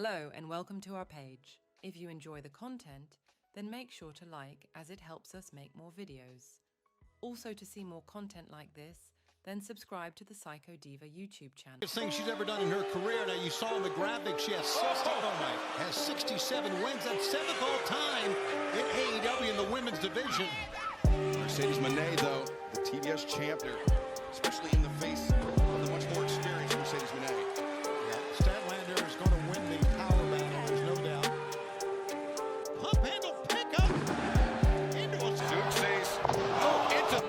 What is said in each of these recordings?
Hello and welcome to our page. If you enjoy the content, then make sure to like as it helps us make more videos. Also, to see more content like this, then subscribe to the PsychoDiva YouTube channel. Biggest thing she's ever done in her career. Now you saw in the graphic, she has 67 wins. That's 7th all time in AEW in the women's division. Mercedes Mone, though, the TBS champ, especially in the face of the much more experienced Mercedes Mone. Yeah, Statlander is going to win the power battle, there's no doubt. Pump handle pickup into a Zooksies. Into.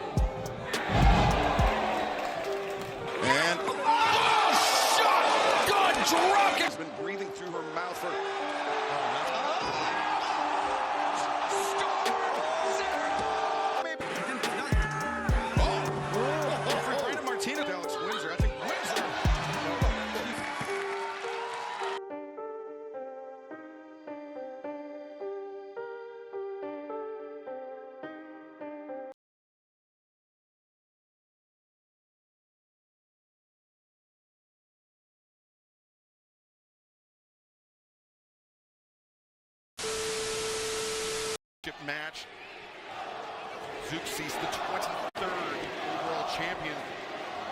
And. Oh, shot! Good drop! Has been breathing through her mouth for. Match. Zooksies, the 23rd overall champion,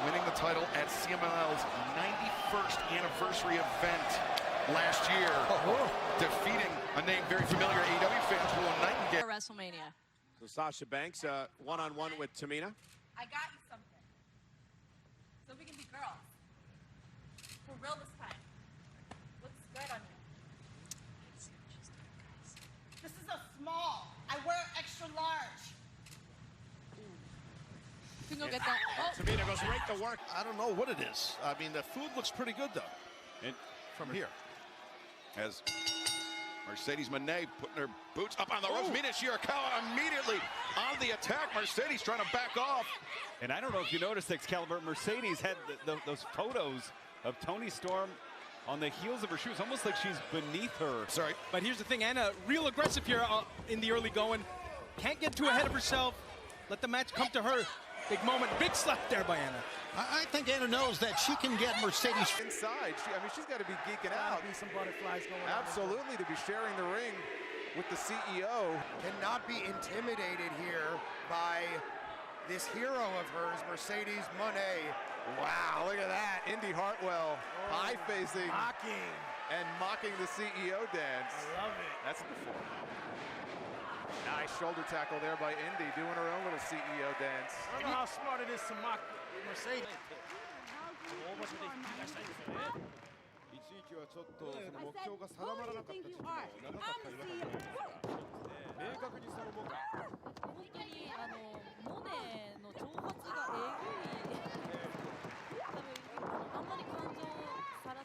winning the title at CMLL's 91st anniversary event last year, defeating a name very familiar to AEW fans, Will Nightingale. WrestleMania. So Sasha Banks, one-on-one with Tamina. I got you something. So we can be girls. For real this time. Looks good on you. This is a small. I wear extra large. You can go get that. Oh. Tamina goes right to work. I don't know what it is. I mean, the food looks pretty good, though. And From here. as Mercedes Mone putting her boots up on the ropes. Mina Shirakawa immediately on the attack. Mercedes trying to back off. And I don't know if you noticed, Excalibur, Mercedes had those photos of Toni Storm on the heels of her shoes, almost like she's beneath her. Sorry. But here's the thing, Anna, real aggressive here in the early going. Can't get too ahead of herself. Let the match come to her. Big moment, big slap there by Anna. I think Anna knows that she can get Mercedes Inside, she's got to be geeking out. Be some butterflies going on. Absolutely, to be sharing the ring with the CEO. Cannot be intimidated here by this hero of hers, Mercedes Mone. Wow, look at that. Indy Hartwell, high-facing. Mocking. And mocking the CEO dance. I love it. That's before. Nice shoulder tackle there by Indy, doing her own little CEO dance. I don't know how smart it is to mock Mercedes. I said, who do you think you are? I'm the CEO. モネの挑発がえぐい。多分あんまり感情をさらし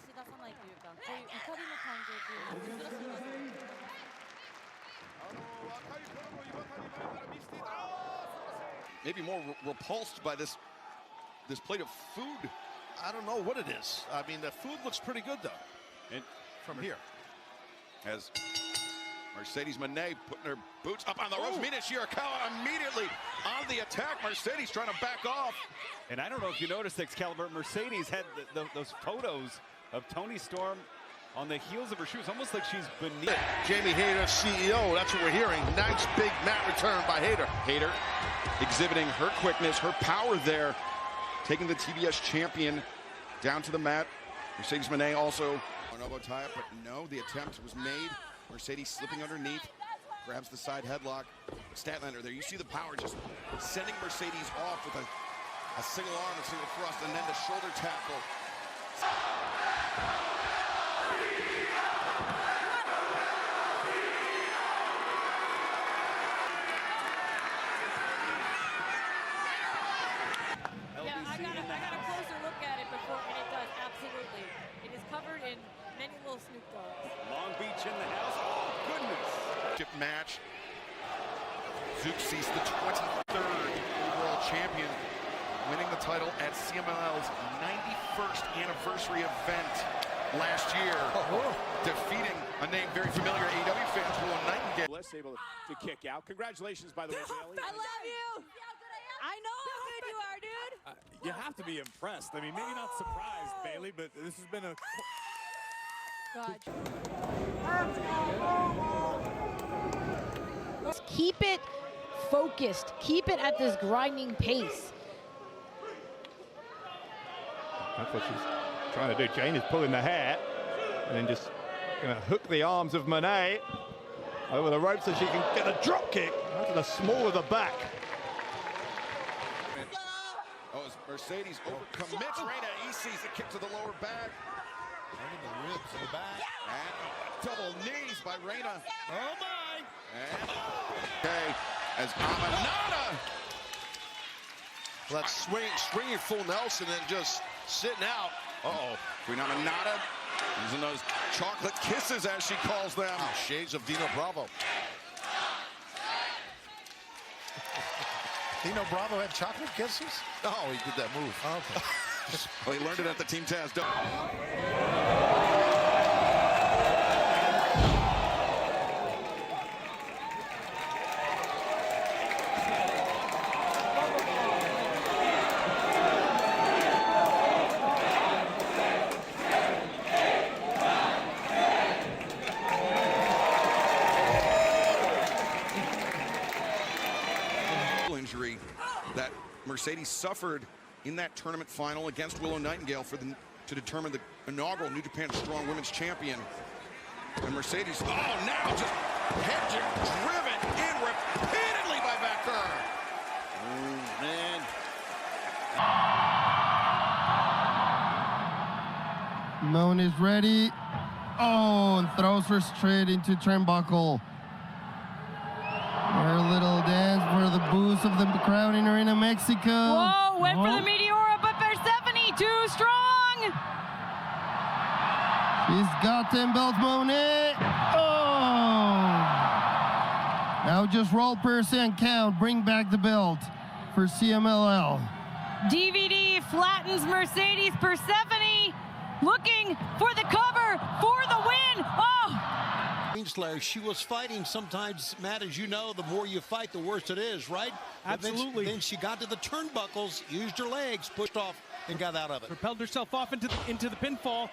出さないというか、こういう怒りの感情っていうのは珍しいなと思います。 Maybe more repulsed by this plate of food. I don't know what it is. I mean, the food looks pretty good, though. And From here. as Mercedes Mone putting her boots up on the ropes. Mina Shirakawa immediately on the attack. Mercedes trying to back off. And I don't know if you noticed, Excalibur, Mercedes had those photos of Toni Storm on the heels of her shoes, almost like she's beneath. Jamie Hayter, CEO. That's what we're hearing. Nice big mat return by Hayter. Hayter exhibiting her quickness, her power there, taking the TBS champion down to the mat. Mercedes Mone also an elbow tie-up, but no, the attempt was made. Mercedes slipping underneath, grabs the side headlock. Statlander there, you see the power just sending Mercedes off with a single arm, a single thrust, and then the shoulder tackle. Yeah, I got a closer look at it before, and it does, absolutely. It is covered in many little Snoop Dogs. Long Beach in the house. Oh, goodness. Match. Zooksies, the 23rd overall champion, winning the title at CMLL's 91st anniversary event last year, defeating a name very familiar to AEW fans, Will Nightingale. Bliss able to kick out. Congratulations, by the way, Bailey. I love you. I know how good you are, dude. You have to be impressed. I mean, maybe not surprised, Bailey, but this has been a Keep it focused. Keep it at this grinding pace. That's what she's trying to do. Jane is pulling the hair and then just going to hook the arms of Mone over the rope so she can get a drop kick to the small of the back. Oh, as Mercedes overcommits, Reina E sees the kick to the lower back. Under the ribs in the back. And double knees by Reina. Oh my! And okay, as Amanada. Let's swing your full Nelson and just sitting out. Uh-oh. Queen Amanada using those chocolate kisses, as she calls them. Oh, shades of Dino Bravo. Dino Bravo had chocolate kisses? Oh, he did that move. Okay. Well, he learned it at the Team Taz. Injury that Mercedes suffered in that tournament final against Willow Nightingale to determine the inaugural New Japan Strong Women's Champion. And Mercedes, now just driven in repeatedly by Becker. Oh, man. Mone is ready. Oh, and throws her straight into turnbuckle. Her little dance for the boost of the crowd in Arena Mexico. Whoa, went for the Meteora, but Persephone too strong. She's got 10 belts, Mone. Oh! Now just roll Percy and count. Bring back the belt for CMLL. DVD flattens Mercedes. Persephone looking for the cover for the win. Oh! Slayer, she was fighting sometimes, Matt, as you know, the more you fight, the worse it is, right? Absolutely. Then she got to the turnbuckles, used her legs, pushed off, and got out of it. Propelled herself off into the pinfall.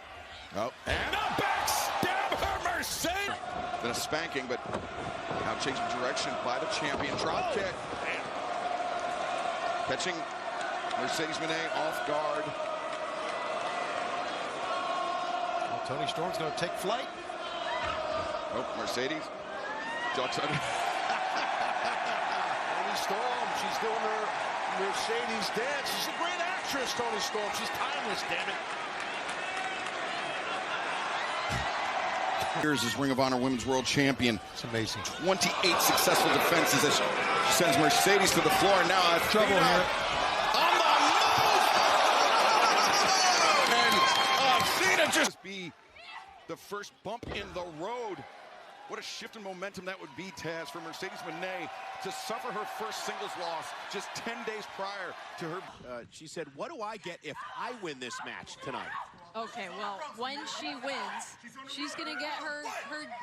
Oh, and a backstab for Mercedes. Then a spanking, but now changing direction by the champion. Drop kick. Catching Mercedes Mone off guard. Well, Toni Storm's going to take flight. Oh, Mercedes. Toni Storm, she's doing her Mercedes dance. She's a great actress, Toni Storm. She's timeless, damn it. Here's his Ring of Honor Women's World Champion. It's amazing. 28 successful defenses as she sends Mercedes to the floor. And now trouble here. On the move! And Athena just be the first bump in the road. What a shift in momentum that would be, Taz, for Mercedes Mone to suffer her first singles loss just 10 days prior to her. She said, what do I get if I win this match tonight? Okay, well, when she wins, she's going to get her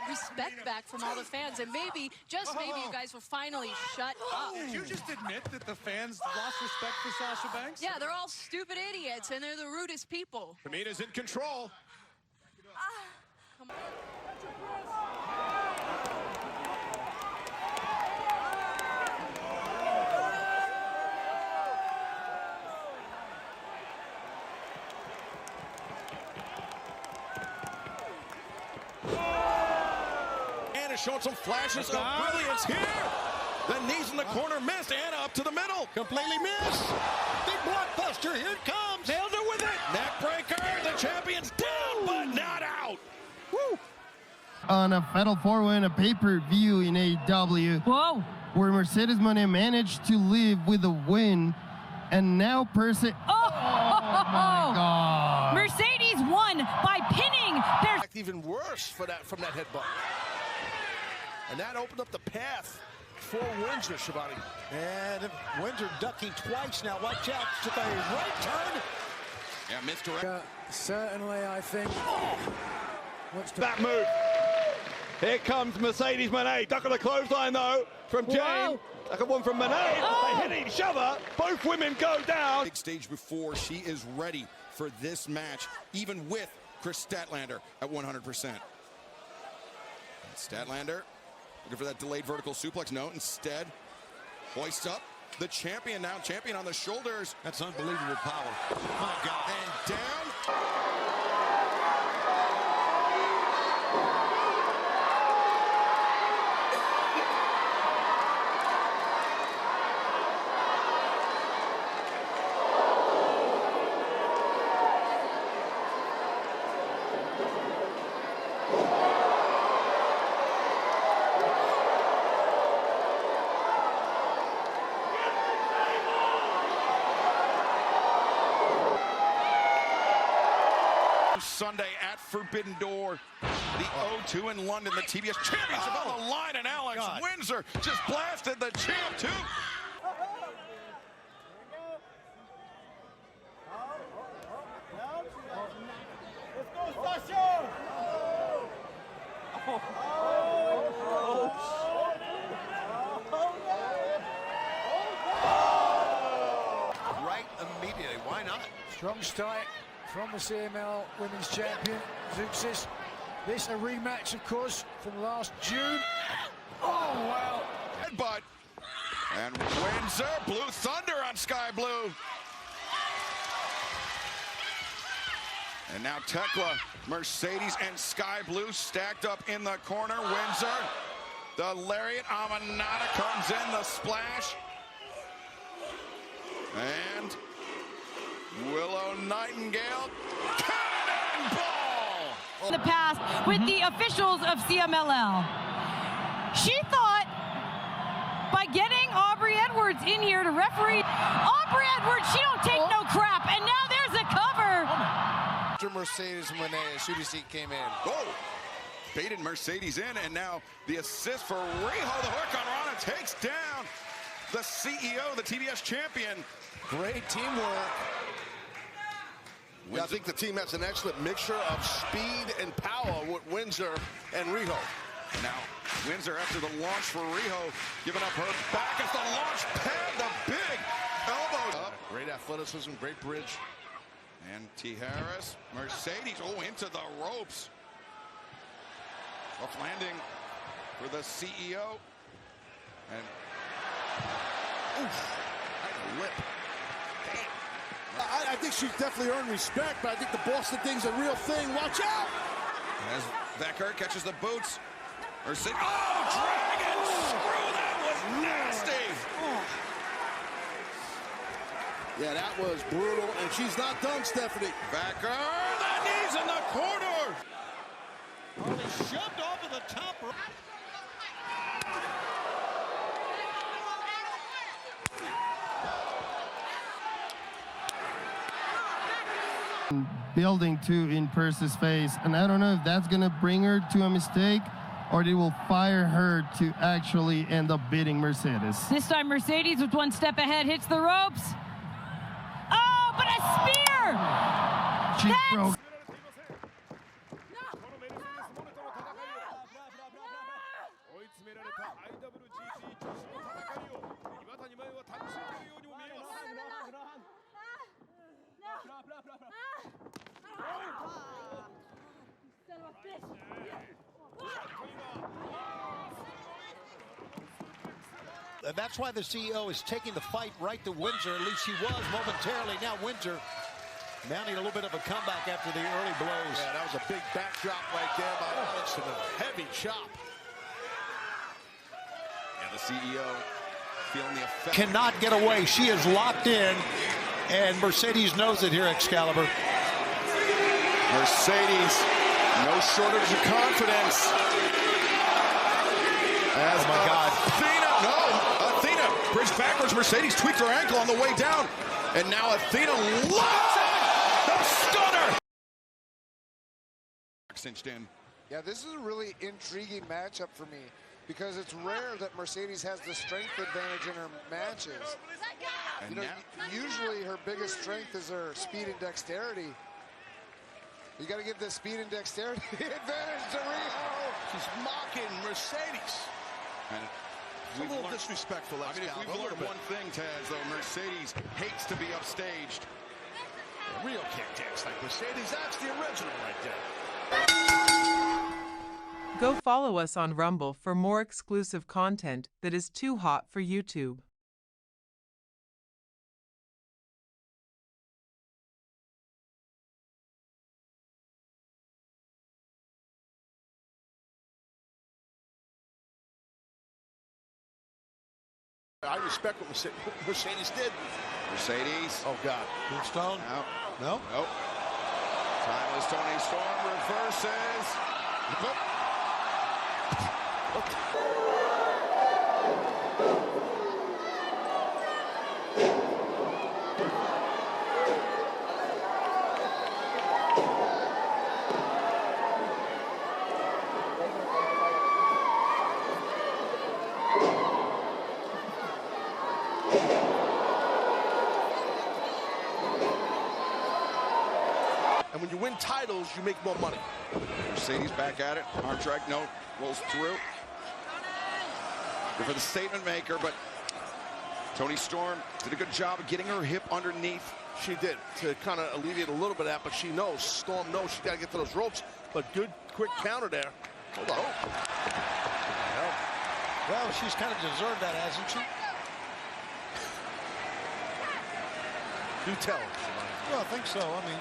respect back from all the fans. And maybe, just maybe, you guys will finally shut up. Did you just admit that the fans lost respect for Sasha Banks? Yeah, they're all stupid idiots, and they're the rudest people. Tamina's in control. Come on. Anna showing some flashes of brilliance here. The knees in the corner missed. Anna up to the middle. Completely missed. Big blockbuster. Here it comes. Nailed her with it. Neck breaker. The champion's down, but not out. Woo. On a Fatal 4-Way, a pay-per-view in AEW. Whoa. Where Mercedes Mone managed to leave with a win. And now Percy. Oh my God. Mercedes won by pinning their. Even worse from that headbutt. And that opened up the path for Windsor, Shivani. And Windsor ducking twice now. Watch out. Took a right turn. Yeah, misdirect. Certainly, I think. That move. Here comes Mercedes Mone. Duck on the clothesline, though, from Jane. Like a one from Mone. They hit each other. Both women go down. Big stage before. She is ready for this match, even with Chris Statlander at 100%. Statlander looking for that delayed vertical suplex. No, instead hoists up the champion now. Champion on the shoulders. That's unbelievable power. My God. And down. Sunday at Forbidden Door, the O2 in London, the TBS Championship on the line, and Alex Windsor just blasted the champ too. Right immediately. Why not? Strong strike from the CML Women's Champion, Zeuxis. This a rematch, of course, from last June. Oh, wow. Headbutt. And Windsor, Blue Thunder on Sky Blue. And now Tekla, Mercedes, and Sky Blue stacked up in the corner. Windsor, the lariat, Amanada comes in, the splash. And Willow Nightingale, cannonball! In the past with the officials of CMLL. She thought by getting Aubrey Edwards in here to referee, Aubrey Edwards, she don't take no crap, and now there's a cover. After Mercedes Mone, as soon as he came in. Oh, baited Mercedes in, and now the assist for Riho. The hook on Rana takes down the CEO, the TBS champion. Great teamwork. Yeah, I think the team has an excellent mixture of speed and power with Windsor and Riho. Now, Windsor after the launch for Riho, giving up her back as the launch pad, the big elbow. Great athleticism, great bridge. And T. Harris, Mercedes, into the ropes. Rough landing for the CEO. And, oof, right lip. I think she's definitely earned respect, but I think the Boston thing's a real thing. Watch out! As Becker catches the boots. Mercedes, dragon screw, that was nasty! Yeah, that was brutal, and she's not done, Stephanie. Becker, the knees in the corner! Only shoved off of the top rope. Building two in Perse's face, and I don't know if that's gonna bring her to a mistake or they will fire her to actually end up beating Mercedes. This time Mercedes with one step ahead hits the ropes. Oh, but a spear! She broke. And that's why the CEO is taking the fight right to Windsor. At least she was momentarily. Now Windsor mounting a little bit of a comeback after the early blows. Yeah, that was a big backdrop right there by Alex and a heavy chop. And the CEO feeling the effect. Cannot get away. She is locked in, and Mercedes knows it here, Excalibur. Mercedes, no shortage of confidence. As my God. Athena, bridge backwards. Mercedes tweaked her ankle on the way down. And now Athena locks it. The stunner. Cinched in. Yeah, this is a really intriguing matchup for me because it's rare that Mercedes has the strength advantage in her matches. And You know, usually her biggest strength is her speed and dexterity. You got to give the speed and dexterity advantage to Riho. She's mocking Mercedes. And it's a little disrespectful. I mean, if we've learned one thing, Taz, though, Mercedes hates to be upstaged. Rio can't dance like Mercedes. That's the original right there. Go follow us on Rumble for more exclusive content that is too hot for YouTube. I respect what Mercedes did. Mercedes. Oh, God. Tombstone? No. Nope. Timeless Tony Storm reverses. And when you win titles, you make more money. Mercedes back at it. Arm drag, no. Rolls through. Good for the statement maker, but Toni Storm did a good job of getting her hip underneath. She did, to kind of alleviate a little bit of that, but she knows, Storm knows she's got to get to those ropes. But good, quick counter there. Hold on. Well, she's kind of deserved that, hasn't she? Do tell. Well, I think so. I mean,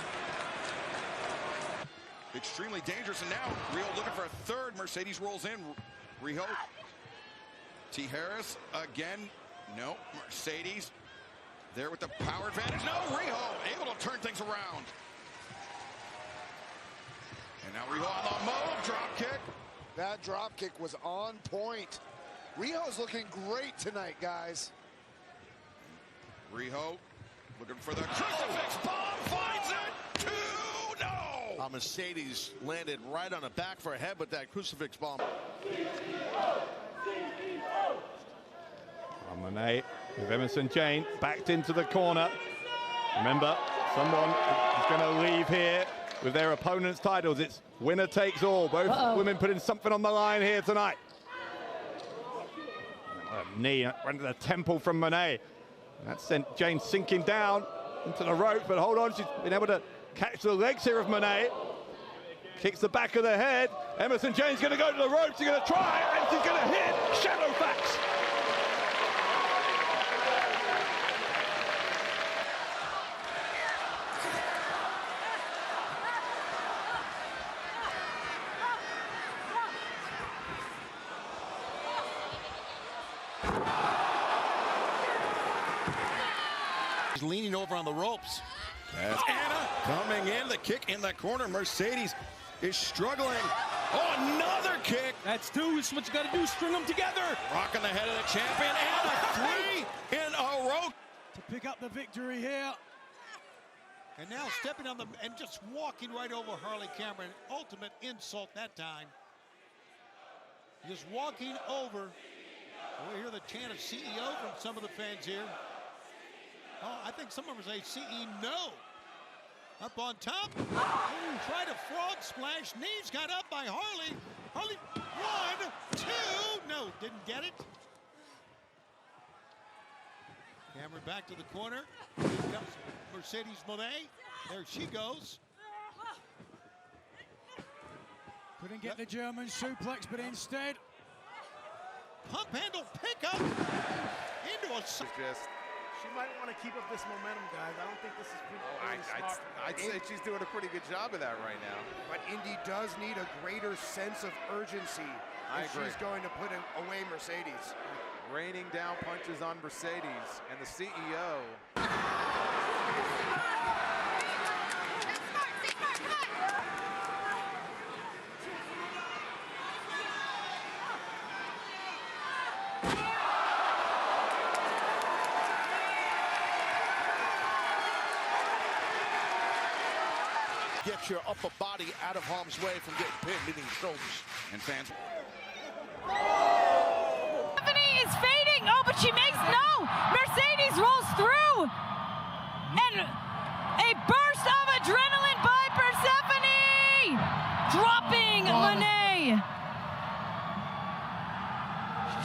Extremely dangerous, and now Rio looking for a third. Mercedes rolls in. Rio. T. Harris again. No. Mercedes there with the power advantage. No. Rio able to turn things around. And now Rio on the move. Drop kick. That drop kick was on point. Rio's looking great tonight, guys. Rio looking for the crucifix bomb. Finds it. 2-0. Mercedes landed right on the back for a head with that crucifix bomb. Mone with Emerson Jane backed into the corner. Remember, someone is going to leave here with their opponent's titles. It's winner takes all. Both women putting something on the line here tonight. A knee right to the temple from Mone. That sent Jane sinking down into the rope, but hold on, she's been able to catch the legs here of Mone. Kicks the back of the head. Emerson Jane's going to go to the ropes. She's going to try, and she's going to hit Shadowfax. He's leaning over on the ropes. That's Anna coming in. The kick in the corner. Mercedes is struggling. Oh, another kick. That's two. It's what you got to do. String them together. Rocking the head of the champion. Anna 3 in a row. To pick up the victory here. And now stepping on the and just walking right over Harley Cameron. Ultimate insult that time. Just walking over. We hear the chant of CEO from some of the fans here. Oh, I think some of them say CE no. Up on top. Ooh, tried a frog splash. Knees got up by Harley. Harley, 1, 2. No, didn't get it. Cameron back to the corner. Here comes Mercedes Mone. There she goes. Couldn't get the German suplex, but instead. Pump handle pickup. Into a... She might want to keep up this momentum, guys. I don't think this is really smart. I'd say she's doing a pretty good job of that right now. But Indy does need a greater sense of urgency if she's going to put away Mercedes. Raining down punches on Mercedes and the CEO. Get your upper body out of harm's way from getting pinned in these shoulders. And fans. Stephanie is fading. Oh, but she makes no. Mercedes rolls through. And a burst of adrenaline by Persephone. Dropping Mone.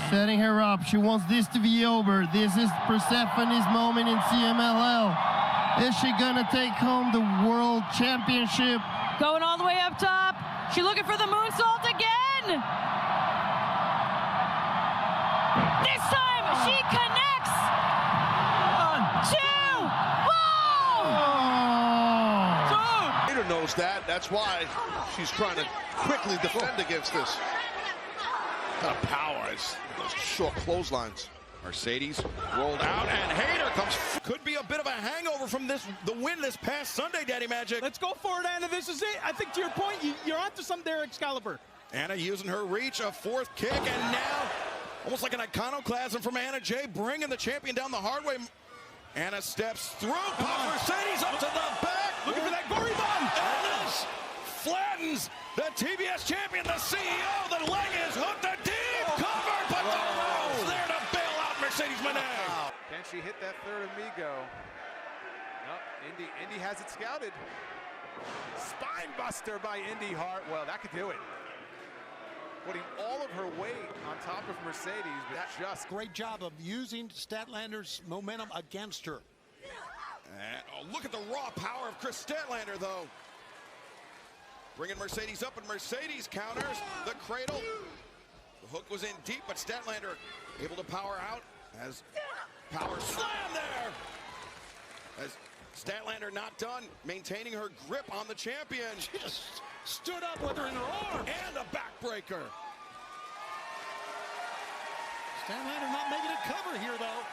Setting her up. She wants this to be over. This is Persephone's moment in CMLL. Is she gonna take home the World Championship? Going all the way up top. She's looking for the moonsault again. This time she connects. 1, 2. Whoa! Peter knows that. That's why she's trying to quickly defend against this. Got a power. It's those short clotheslines. Mercedes rolled out, and Hayter comes. Could be a bit of a hangover from the win this past Sunday, Daddy Magic. Let's go for it, Anna. This is it. I think to your point, you're onto some there, Excalibur. Anna using her reach, a fourth kick, and now almost like an iconoclasm from Anna Jay, bringing the champion down the hard way. Anna steps through, Mercedes up to the back. Looking for that gory bomb. And this flattens the TBS champion, the CEO. The leg is hooked, a deep cover, but the rope's there to bail out Mercedes Mone. Can she hit that third amigo? Nope, Indy has it scouted. Spine buster by Indy Hartwell. That could do it. Putting all of her weight on top of Mercedes, but just great job of using Statlander's momentum against her. And, look at the raw power of Chris Statlander, though. Bringing Mercedes up, and Mercedes counters the cradle. The hook was in deep, but Statlander able to power out as power slam there. As Statlander not done, maintaining her grip on the champion. She just stood up with her in her arms. And a backbreaker. Statlander not making a cover here, though.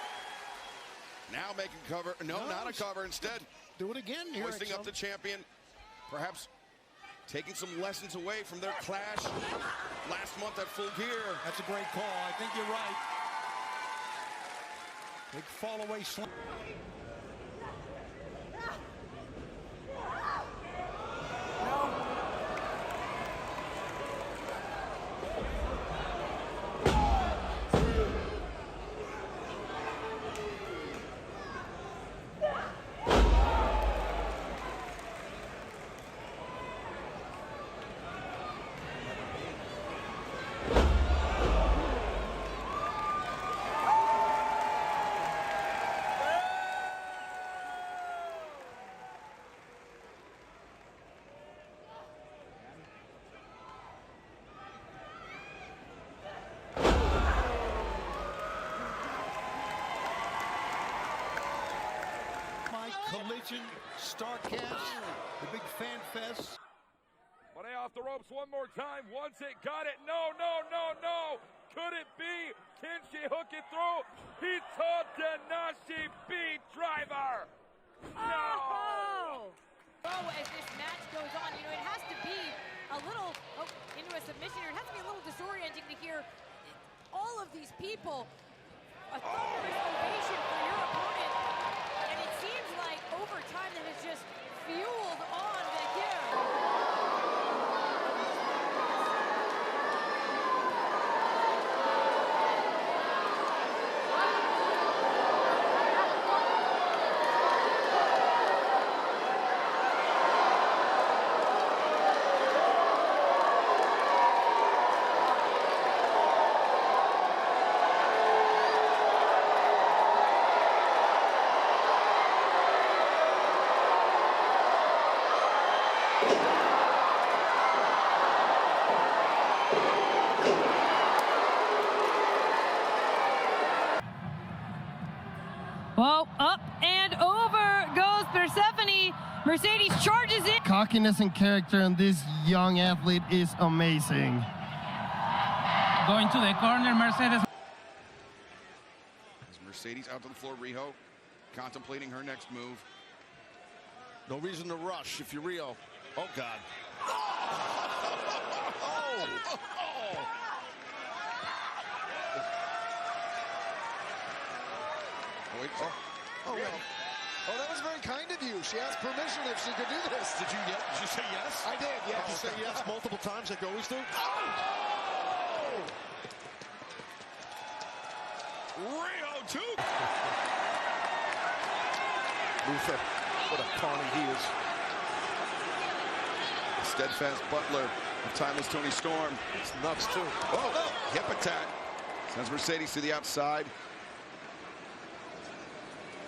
Now making cover. No, not a cover. Instead, do it again here. Hoisting up the champion. Perhaps taking some lessons away from their clash last month at Full Gear. That's a great call. I think you're right. Big fall away slam. Collision, Starcast, the big fan fest. Mone off the ropes one more time. Once it got it. No, no, no, no. Could it be? Can she hook it through? Hito Danashi beat driver. No. Oh, as this match goes on, you know, it has to be a little into a submission here. It has to be a little disorienting to hear all of these people. A thunderous ovation for your opponent. And it seems like over time that has just fueled on the gear. Well, up and over goes Persephone. Mercedes charges in. Cockiness and character in this young athlete is amazing. Going to the corner, Mercedes. As Mercedes out to the floor, Riho contemplating her next move. No reason to rush if you're Rio. Oh, God. Wait, Oh, that was very kind of you. She asked permission if she could do this. Did you say yes? I did, yes. Did you say yes multiple times like you always do? Rio too. Luther, what a carny he is. Steadfast Butler of Timeless Tony Storm. It's nuts too. Oh, hip attack. Sends Mercedes to the outside.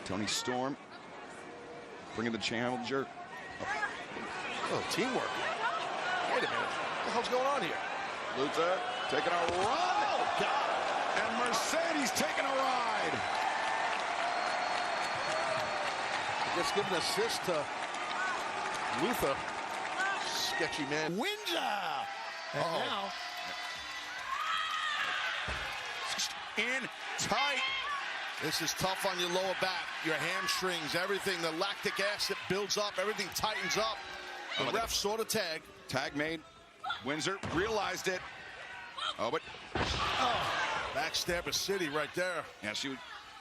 Tony Storm bringing the challenger. Oh, teamwork. Wait a minute. What the hell's going on here? Ulta taking a run. Oh, God. And Mercedes taking a ride. Just give an assist to Luther. Sketchy man. Windsor. And now. In tight. This is tough on your lower back, your hamstrings, everything. The lactic acid builds up, everything tightens up. The ref saw the tag. Tag made. Windsor realized it. Oh, but backstabber city right there. Yeah,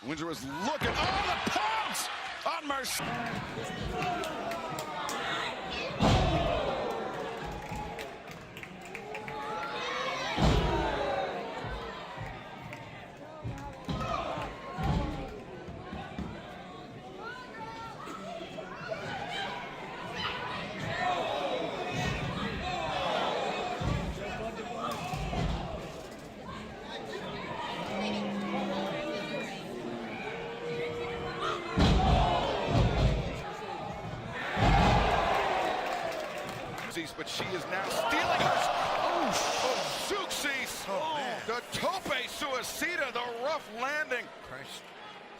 Windsor was looking. Oh, the pounce on Mercedes. But she is now stealing her. Oh, Zeuxis. Oh, man. The tope suicida, the rough landing. Christ.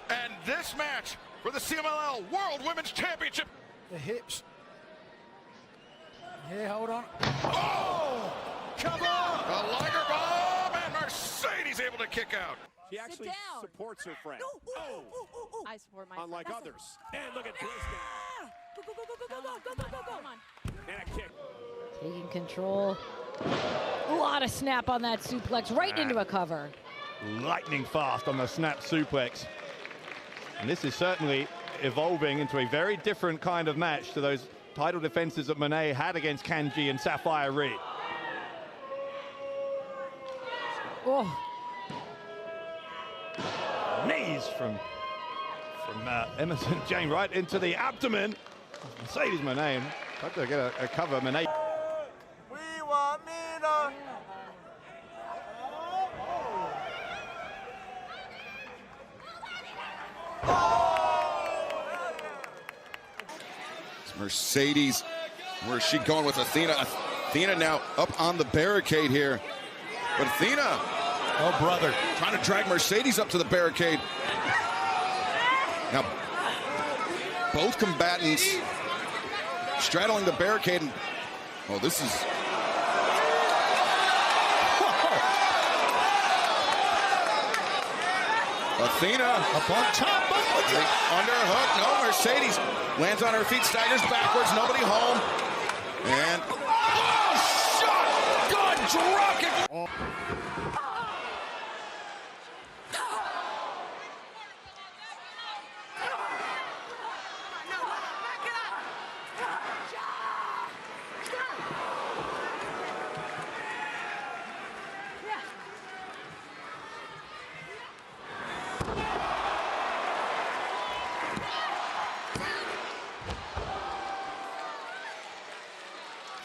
And this match for the CMLL World Women's Championship. The hips. Yeah, hold on. Oh! Come on! A Liger bomb, and Mercedes able to kick out. She actually supports her friend. I support my Unlike friend. others. And look at Bliss now. Go, go, go, go, go, go, go, go, go, come on. And a kick. Taking control. A lot of snap on that suplex, right into a cover. Lightning fast on the snap suplex. And this is certainly evolving into a very different kind of match to those title defenses that Mone had against Kanji and Sapphire Reed. Oh. Knees from Emerson Jane right into the abdomen. Mercedes Mone. Tried to get a cover. Mone. We want Mina. It's Mercedes. Where's she going with Athena? Athena now up on the barricade here. But Athena. Oh, brother. Trying to drag Mercedes up to the barricade. Now, both combatants straddling the barricade. And, oh, this is. Athena up on top. Underhook. No, Mercedes lands on her feet, staggers backwards. Nobody home. And shot. Good drop kick.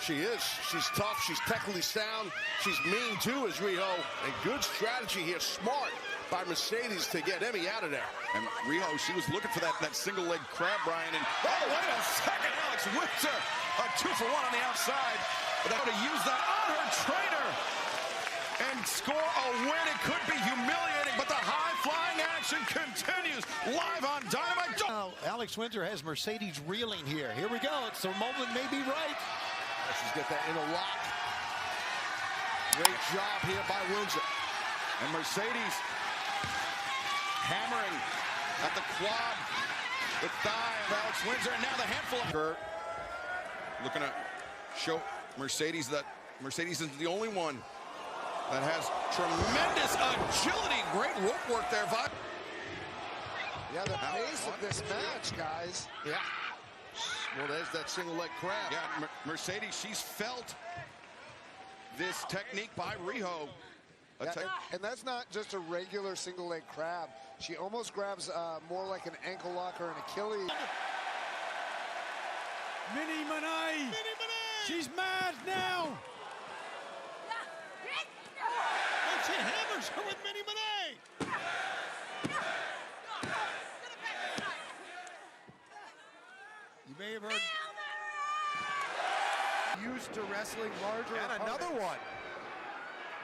She is. She's tough. She's technically sound. She's mean, too, as Riho. And good strategy here. Smart by Mercedes to get Emmy out of there. And Riho, she was looking for that single leg crab, Brian. And oh, wait a second. Alex Windsor, a 2-for-1 on the outside. But they're going to use that on her trainer and score a win. It could be humiliating, but the high-flying action continues live on Dynamite. Now, Alex Windsor has Mercedes reeling here. Here we go. It's the moment may be right. She's got that inner lock. Great job here by Windsor. And Mercedes hammering at the quad, the thigh of Alex Windsor, and now the handful of her. Looking to show Mercedes that Mercedes isn't the only one that has tremendous agility. Great rope work there, Vi. Yeah, the pace of this match, guys. Yeah. Well, there's that single leg crab. Yeah, Mercedes, she's felt this technique by Riho. And that's not just a regular single leg crab. She almost grabs more like an ankle lock or an Achilles. Mini Mone. She's mad now. And she hammers her with Mini Mone. wrestling larger And another opponents.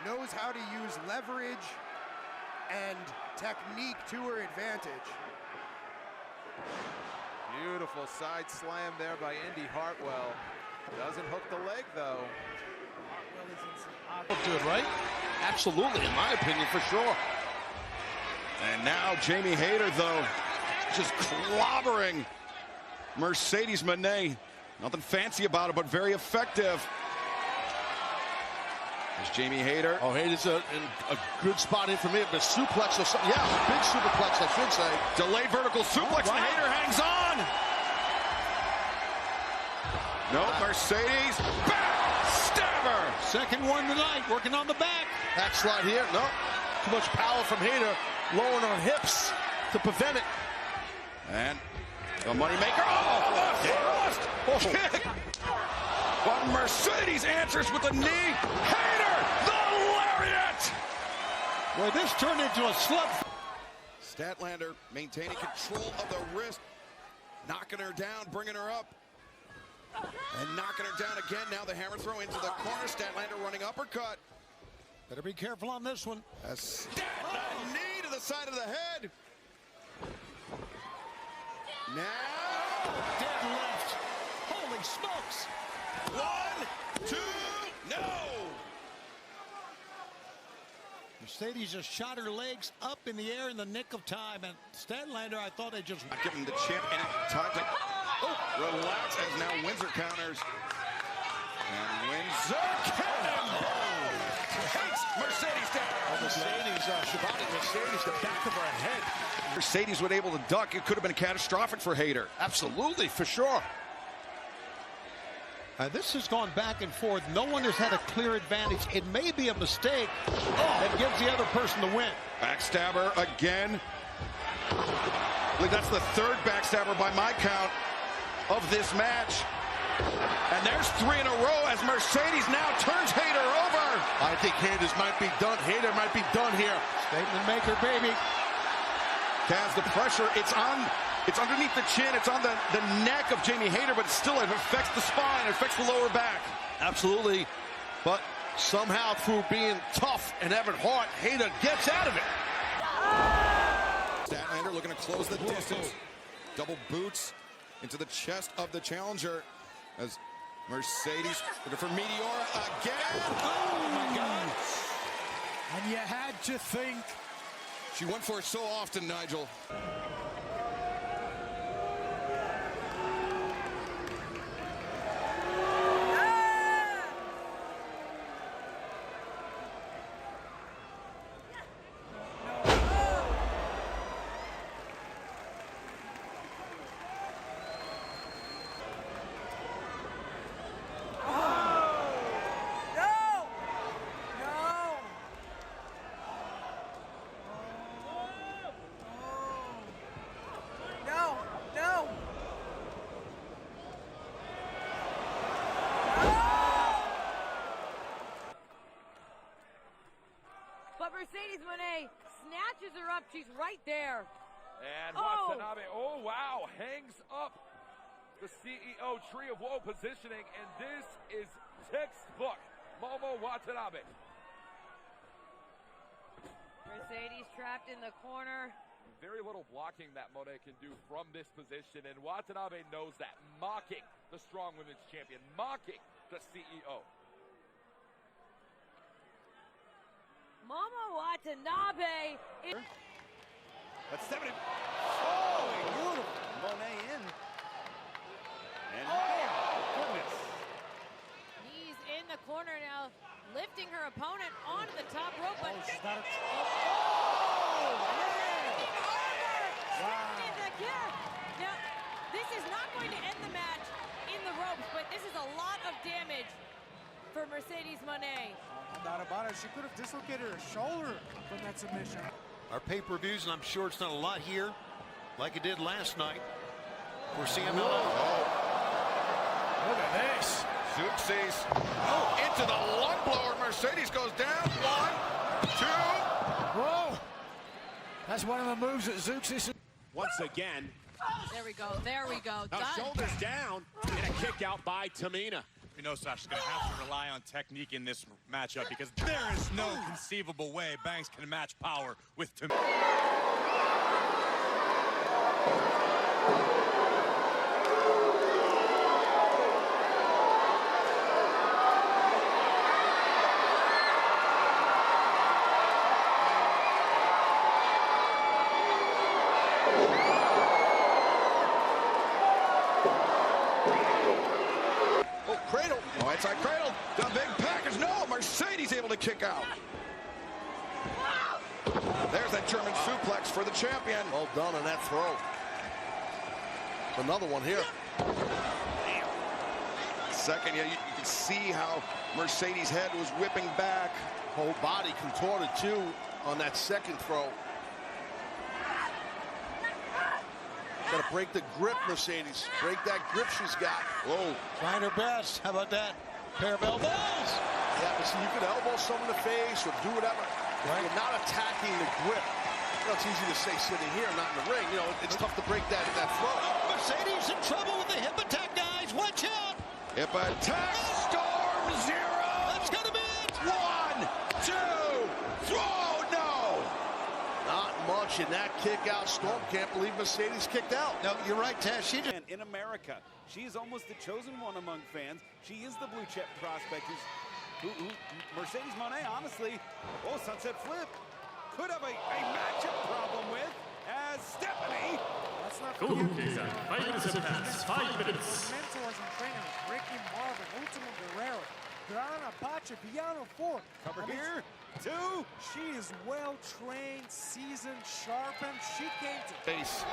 Knows how to use leverage and technique to her advantage. Beautiful side slam there by Indy Hartwell. Doesn't hook the leg, though. Good, right? Absolutely, in my opinion, for sure. And now Jamie Hayter, though, just clobbering Mercedes Mone. Nothing fancy about it, but very effective. There's Jamie Hayter. Oh, Hayter's in a good spot in for me. A suplex or something. Yeah, big superplex, I should say. Delayed vertical suplex, and Hayter hangs on. No, Mercedes. Back stabber. Second one tonight, working on the back. Backslide here. No. Too much power from Hayter. Lowering her hips to prevent it. And the moneymaker. Oh, the thrust. Kick. But Mercedes answers with a knee. Hayter, the lariat. Well, this turned into a slip. Statlander maintaining control of the wrist. Knocking her down, bringing her up. And knocking her down again. Now the hammer throw into the corner. Statlander running uppercut. Better be careful on this one. A knee to the side of the head. Now. Deadlift. Holy smokes. 1, 2, no. Mercedes just shot her legs up in the air in the nick of time. And Statlander, I thought they just... Not giving the champ any time to relax as now Windsor counters. And Windsor hates Mercedes down. Mercedes, Shabbat Mercedes, the back of her head. Mercedes was able to duck. It could have been catastrophic for Hayter. Absolutely, for sure. This has gone back and forth. No one has had a clear advantage. It may be a mistake that gives the other person the win. Backstabber again. I believe that's the third backstabber by my count of this match. And there's 3 in a row as Mercedes now turns Hayter over. I think Hayter might be done. Hayter might be done here. Statement maker, baby. Kaz, the pressure, it's underneath the chin, it's on the neck of Jamie Hayter, but still it affects the spine, it affects the lower back. Absolutely. But somehow through being tough and having heart, Hayter gets out of it. Statlander looking to close the distance. Double boots into the chest of the challenger as Mercedes looking for Meteora again. Oh my God. And you had to think. She went for it so often, Nigel. But Mercedes Mone snatches her up. She's right there. And Watanabe, oh wow, hangs up the CEO Tree of Woe positioning, and this is textbook Momo Watanabe. Mercedes trapped in the corner. Very little blocking that Mone can do from this position, and Watanabe knows that, mocking the strong women's champion, mocking the CEO. Momo Watanabe. That's 70. Oh, beautiful. Mone in. And goodness. He's in the corner now, lifting her opponent onto the top rope. But she's not a... Now, this is not going to end the match in the ropes, but this is a lot of damage for Mercedes Mone. No doubt about it. She could have dislocated her shoulder from that submission. Our pay-per-views, and I'm sure it's not a lot here, like it did last night for CMLL. Look at this. Zooksies. Oh, into the lung blower. Mercedes goes down. 1, 2. Whoa. That's one of the moves that Zooksies. Once again. There we go. There we go. Now Done. shoulders down and a kick out by Tamina. You know Sasha's going to have to rely on technique in this matchup because there is no conceivable way Banks can match power with Cradle. Oh, inside cradle. The big package. No, Mercedes able to kick out. There's that German suplex for the champion. Well done on that throw. Another one here. Second, yeah, you can see how Mercedes' head was whipping back. Whole body contorted too on that second throw. Got to break the grip, Mercedes. Break that grip she's got. Whoa. Trying her best. How about that? Pair of elbows. Yeah, but see, you can elbow someone in the face or do whatever. Right. You're not attacking the grip. You know, it's easy to say sitting here, not in the ring. You know, it's tough to break that throw. Oh, Mercedes in trouble with the hip attack, guys. Watch out. Hip attack. Storm Zero. That's going to be it. 1, 2, throw. No. Not much in that kick out. Storm can't believe Mercedes kicked out. No, you're right, Taz. She just... In America, she is almost the chosen one among fans. She is the blue chip prospect who Mercedes Mone, honestly, sunset flip, could have a matchup problem with as Stephanie. That's not cool. 5 minutes have passed. 5 minutes. Mentors and trainers, Ricky Marvin, Ultimo Guerrero, Grana Pacha, Piano 4. Cover here. 2. She is well trained, seasoned, sharpened. She came to face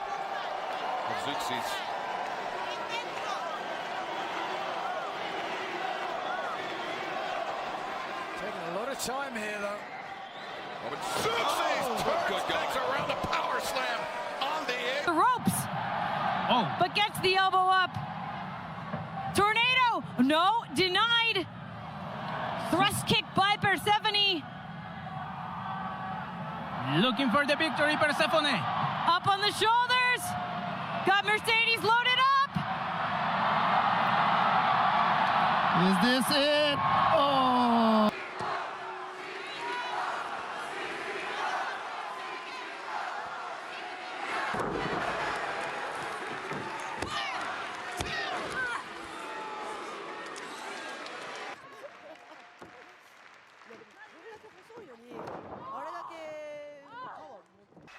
of Zeuxis. Taking a lot of time here, though. Zeuxis turns back around the power slam on the air. The ropes. Oh. But gets the elbow up. Tornado. No, denied. Thrust kick by Persephone. Looking for the victory, Persephone. Up on the shoulders. Got Mercedes loaded up. Is this it? Oh.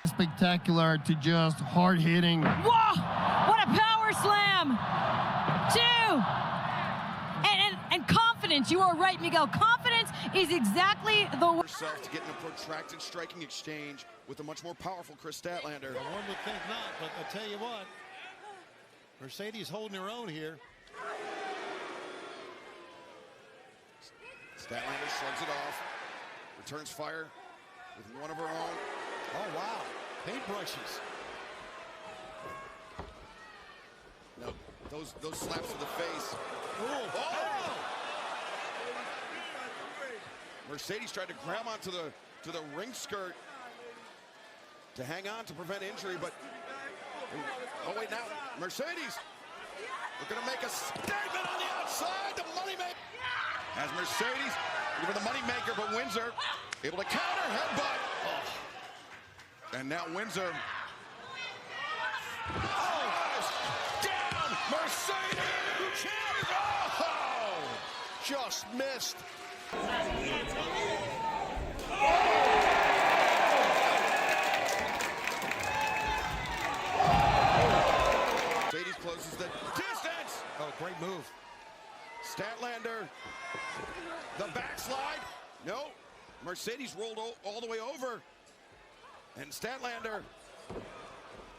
Spectacular to just hard-hitting. Whoa! What a power slam! 2! And confidence. You are right, Miguel. Confidence is exactly the word. Herself to get in a protracted striking exchange with a much more powerful Chris Statlander. Well, one would think not, but I'll tell you what. Mercedes holding her own here. Statlander shrugs it off. Returns fire with one of her own. Oh, wow. Paintbrushes. No, those slaps to the face. Oh! Mercedes tried to grab onto the ring skirt to hang on to prevent injury, but oh wait, now Mercedes, we're gonna make a statement on the outside. The money maker as Mercedes for the money maker, but Windsor able to counter headbutt. Oh. And now Windsor. Oh, down, Mercedes! Oh, just missed. Mercedes closes the distance. Oh, great move. Statlander, the backslide. No, Mercedes rolled all the way over. And Statlander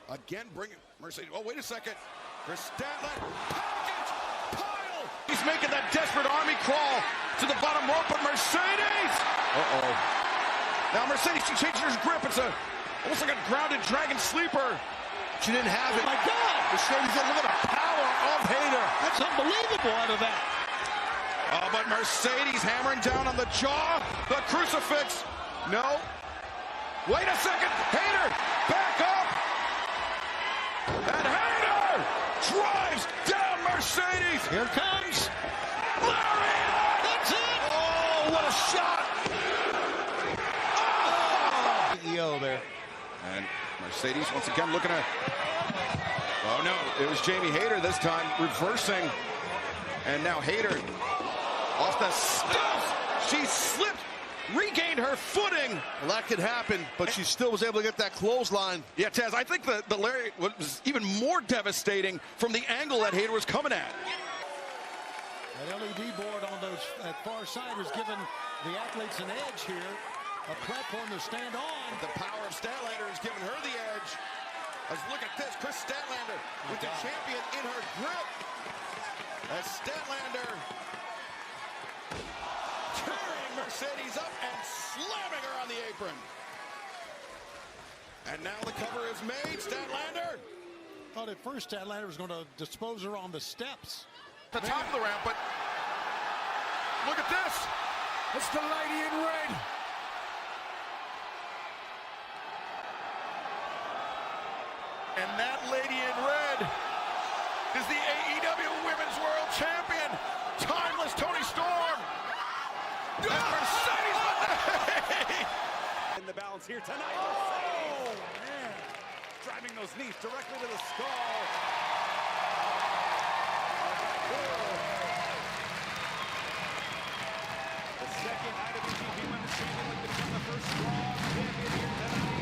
again bringing Mercedes. Oh, wait a second. For Statlander, package, pile. He's making that desperate army crawl to the bottom rope, but Mercedes. Uh-oh. Now Mercedes, she changes her grip. It's almost like a grounded dragon sleeper. She didn't have it. Oh my God! Mercedes, look at the power of Hayter. That's unbelievable out of that. But Mercedes hammering down on the jaw. The crucifix. No. Wait a second. Hayter, back up. And Hayter drives down Mercedes. Here it comes. That's it! Oh, what a shot! Oh! There. And Mercedes once again looking at... Oh, no. It was Jamie Hayter this time reversing. And now Hayter off the stuff. She slipped, regained her footing. Well, that could happen, but she still was able to get that clothesline. Yeah, Taz, I think the lariat was even more devastating from the angle that Hayter was coming at. That LED board on that far side has given the athletes an edge here, a platform to stand on. The power of Statlander has given her the edge. Let's look at this. Chris Statlander with the champion in her grip. As Statlander tearing Mercedes up and slamming her on the apron. And now the cover is made. Statlander. Thought at first Statlander was going to dispose her on the steps. The top of the ramp, but look at this. It's the lady in red. And that lady in red is the AEW Women's World Champion, Timeless Toni Storm. And Mercedes Mone. In the balance here tonight. Oh, man. Driving those knees directly to the skull. The second IWGP Women's Champion would become the first strong champion here tonight.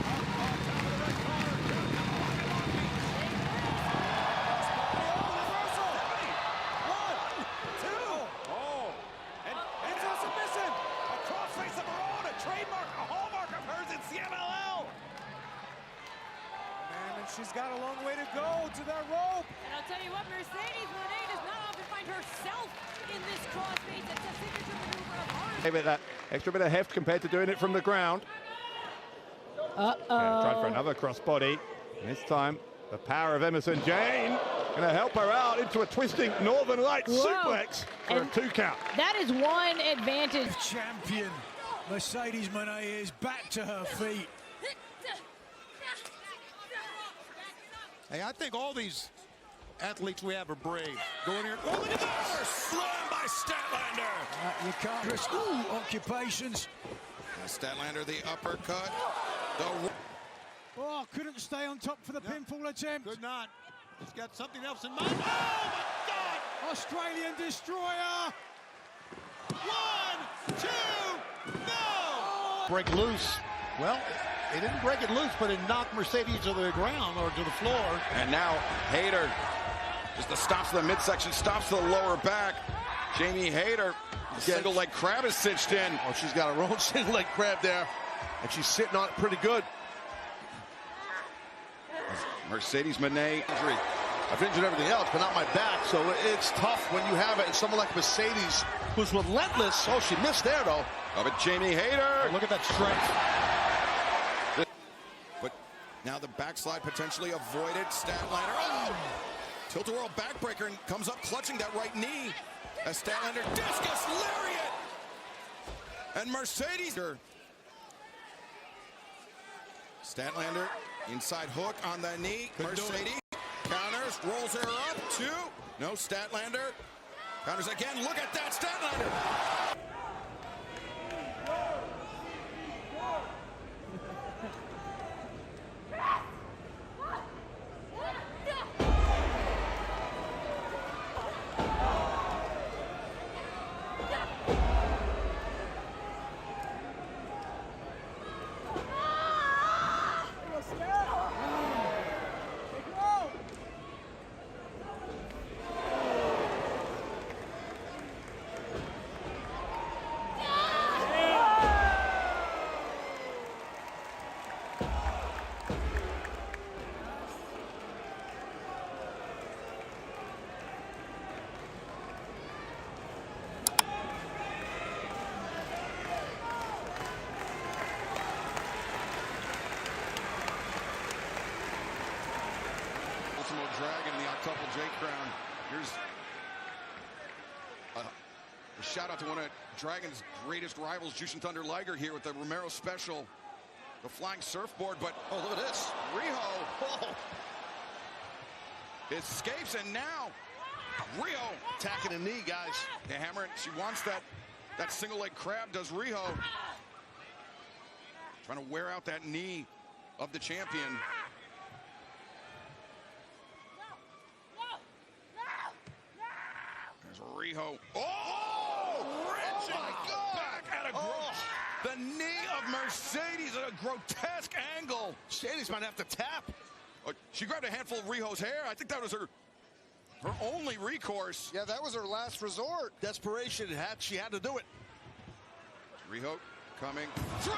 Up on top of the red corner. She's got a long way to go to that rope. And I'll tell you what, Mercedes Mone does not often find herself in this crossface. It's a signature maneuver of hers. Gave it that extra bit of heft compared to doing it from the ground. Tried for another crossbody. This time, the power of Emerson Jane going to help her out into a twisting Northern Light suplex for a 2 count. That is one advantage. Champion Mercedes Mone is back to her feet. Hey, I think all these athletes we have are brave. Go in here. Oh, look at this! Slam by Statlander. You can't risk occupations. Statlander, the uppercut. Oh, couldn't stay on top for the pinfall attempt. Could not. He's got something else in mind. Oh, my God! Australian Destroyer. 1, 2, no! Break loose. Well, it didn't break it loose, but it knocked Mercedes to the ground or to the floor. And now Hayter, just the stops to the midsection, stops to the lower back. Jamie Hayter, the single leg crab is cinched in. Oh, she's got her own single leg crab there, and she's sitting on it pretty good. Mercedes Mone injury. I've injured everything else, but not my back, so it's tough when you have it. And someone like Mercedes, who's relentless. Oh, she missed there, though. Oh, but Jamie Hayter. Oh, look at that strength. But now the backslide potentially avoided. Statlander. Oh! Tilt-a-whirl backbreaker and comes up clutching that right knee. As Statlander discus lariat. And Mercedes. Statlander inside hook on the knee. Mercedes counters, rolls her up. 2. No, Statlander counters again. Look at that, Statlander. Dragon in the octuple J crown. Here's a shout out to one of Dragon's greatest rivals, Jushin Thunder Liger, here with the Romero special, the flying surfboard. But oh, look at this, Riho escapes, and now Riho attacking the knee, guys. They hammer it. She wants that single leg crab, does Riho. Trying to wear out that knee of the champion. There's Riho. Oh! Wrenching back at a the knee of Mercedes at a grotesque angle. Mercedes might have to tap. She grabbed a handful of Riho's hair. I think that was her only recourse. Yeah, that was her last resort. Desperation, she had to do it. Riho coming through!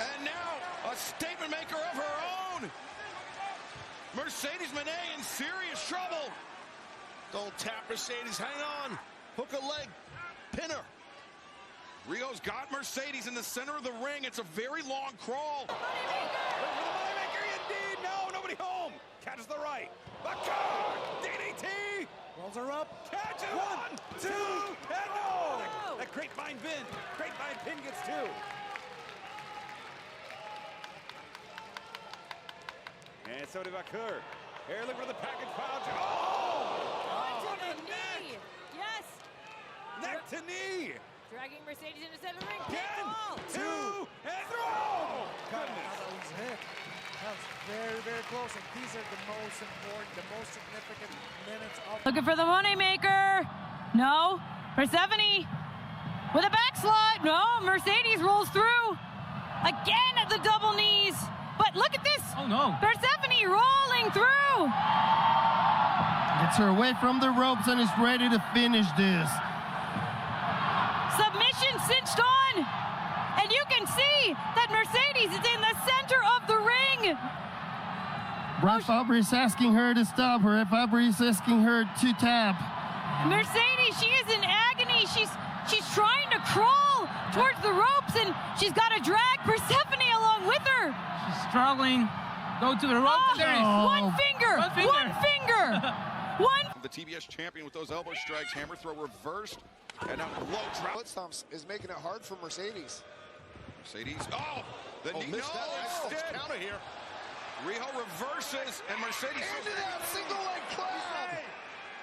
And now a statement maker of her own. Mercedes Mone in serious trouble. Don't tap, Mercedes. Hang on. Hook a leg. Pin her. Riho's got Mercedes in the center of the ring. It's a very long crawl. Moneymaker indeed. No, nobody home. Catches the right. Bakar. DDT. Rolls her up. Catches one, two, and no. That grapevine pin. Grapevine pin gets two. And so did Bakar. Here looking for the package pouch. Oh! Onto the knee. Yes. Neck to knee. Dragging Mercedes into center ring. Again. Pinfall. Two. And throw. Goodness. That was hit. That was very, very close. And these are the most important, the most significant minutes of. Looking for the money maker. No. Persephone with a backslide. No. Mercedes rolls through. Again at the double knees. But look at this. Oh, no. Persephone rolling through. Gets her away from the ropes and is ready to finish this. Submission cinched on. And you can see that Mercedes is in the center of the ring. Brad Fabre is asking her to stop. Her Fabre is asking her to tap. Mercedes, she is in agony. She's trying to crawl towards the ropes, and she's got to drag Persephone along with her. She's struggling. Go to the ropes. Oh, There is one finger. One finger. One. The TBS champion with those elbow strikes. Hammer throw reversed. And now low drop. Foot stomps is making it hard for Mercedes. Mercedes. Oh! The knee. Missed that. Instead. Counter here. Riho reverses, and Mercedes. Into that single leg crab.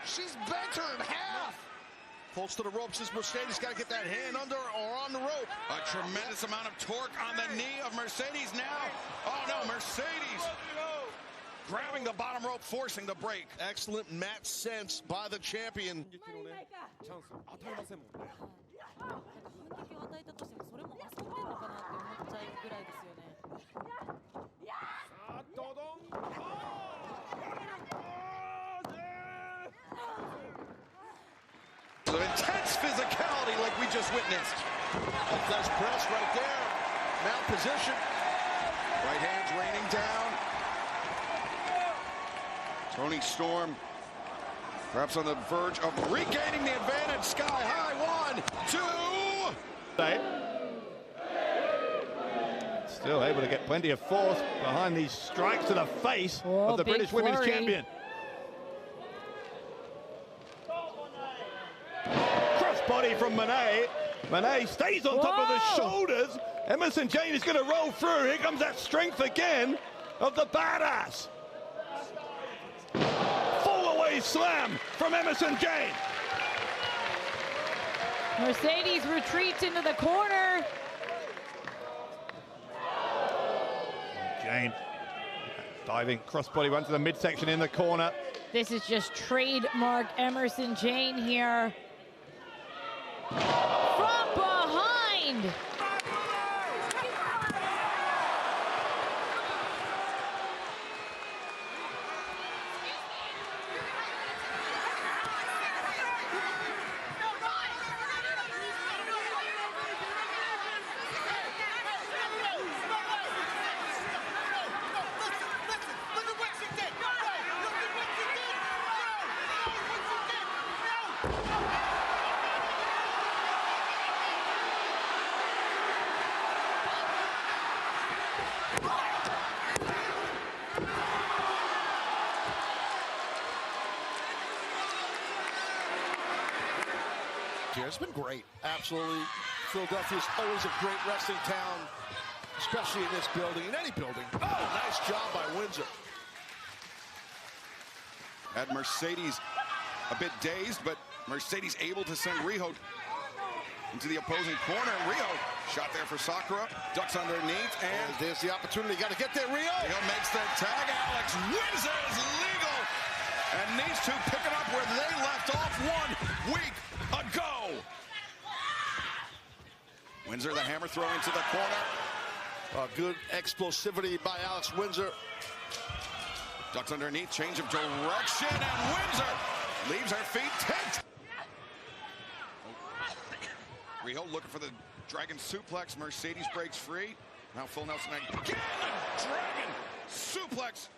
She's bent her in half. Close to the ropes is Mercedes. Got to get that hand under or on the rope. A tremendous amount of torque on the knee of Mercedes now. Oh no, Mercedes grabbing the bottom rope, forcing the break. Excellent mat sense by the champion. Some intense physicality like we just witnessed. That's press right there. Mount position. Right hands raining down. Toni Storm perhaps on the verge of regaining the advantage. Sky high. 1, 2. Still able to get plenty of force behind these strikes to the face of the British Women's Champion. Crossbody from Mone. Mone stays on top of the shoulders. Emerson Jane is going to roll through. Here comes that strength again of the badass. Fall away slam from Emerson Jane. Mercedes retreats into the corner. Jane diving crossbody run to the midsection in the corner. This is just trademark Emerson Jane here. From behind. It's been great. Absolutely. Philadelphia's always a great wrestling town, especially in this building, in any building. Oh, nice job by Windsor. Had Mercedes a bit dazed, but Mercedes able to send Riho into the opposing corner. And Riho shot there for Sakura, ducks underneath, and there's the opportunity. Got to get there, Riho. Riho makes the tag. Alex Windsor is legal, and needs to pick it up where they left off 1 week ago. Windsor, the hammer throw into the corner. Good explosivity by Alex Windsor. Ducks underneath, change of direction, and Windsor leaves her feet tipped. Riho looking for the dragon suplex. Mercedes breaks free. Now full Nelson again. Dragon suplex.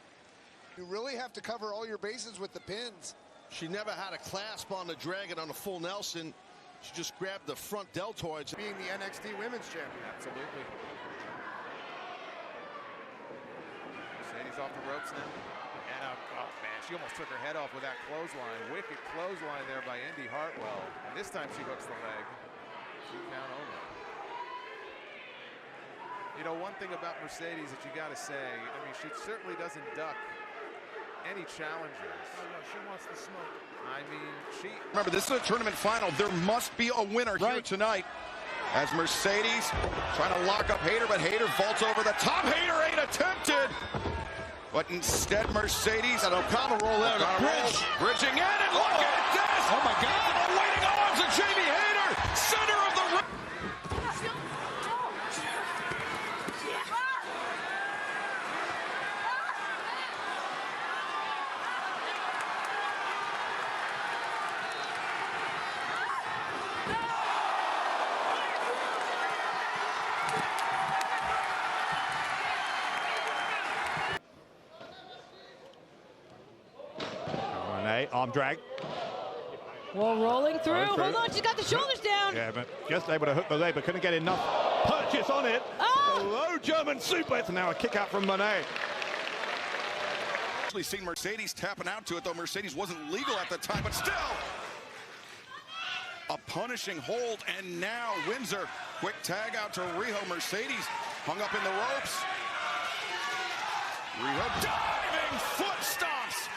You really have to cover all your bases with the pins. She never had a clasp on the dragon on a full Nelson. She just grabbed the front deltoids. Being the NXT Women's Champion. Absolutely. Mercedes off the ropes now. And oh man, she almost took her head off with that clothesline. Wicked clothesline there by Indy Hartwell. And this time she hooks the leg. 2 count only. You know, one thing about Mercedes that you got to say, I mean, she certainly doesn't duck any challengers. Oh, no, she wants the smoke. I mean, she... Remember, this is a tournament final. There must be a winner here tonight. As Mercedes trying to lock up Hayter, but Hayter vaults over the top. Hayter ain't attempted. But instead, Mercedes and O'Connell roll out. Bridging in, and look at this! Oh my God! The waiting arms of Jamie Hayter, center of the ring. Arm drag. Well, rolling through. Hold on, she's got the shoulders down. Yeah, but just able to hook the leg, but couldn't get enough purchase on it. A low German suplex, and now a kick out from Mone. Actually seen Mercedes tapping out to it, though Mercedes wasn't legal at the time, but still a punishing hold. And now Windsor, quick tag out to Riho. Mercedes hung up in the ropes. Riho diving foot stomps.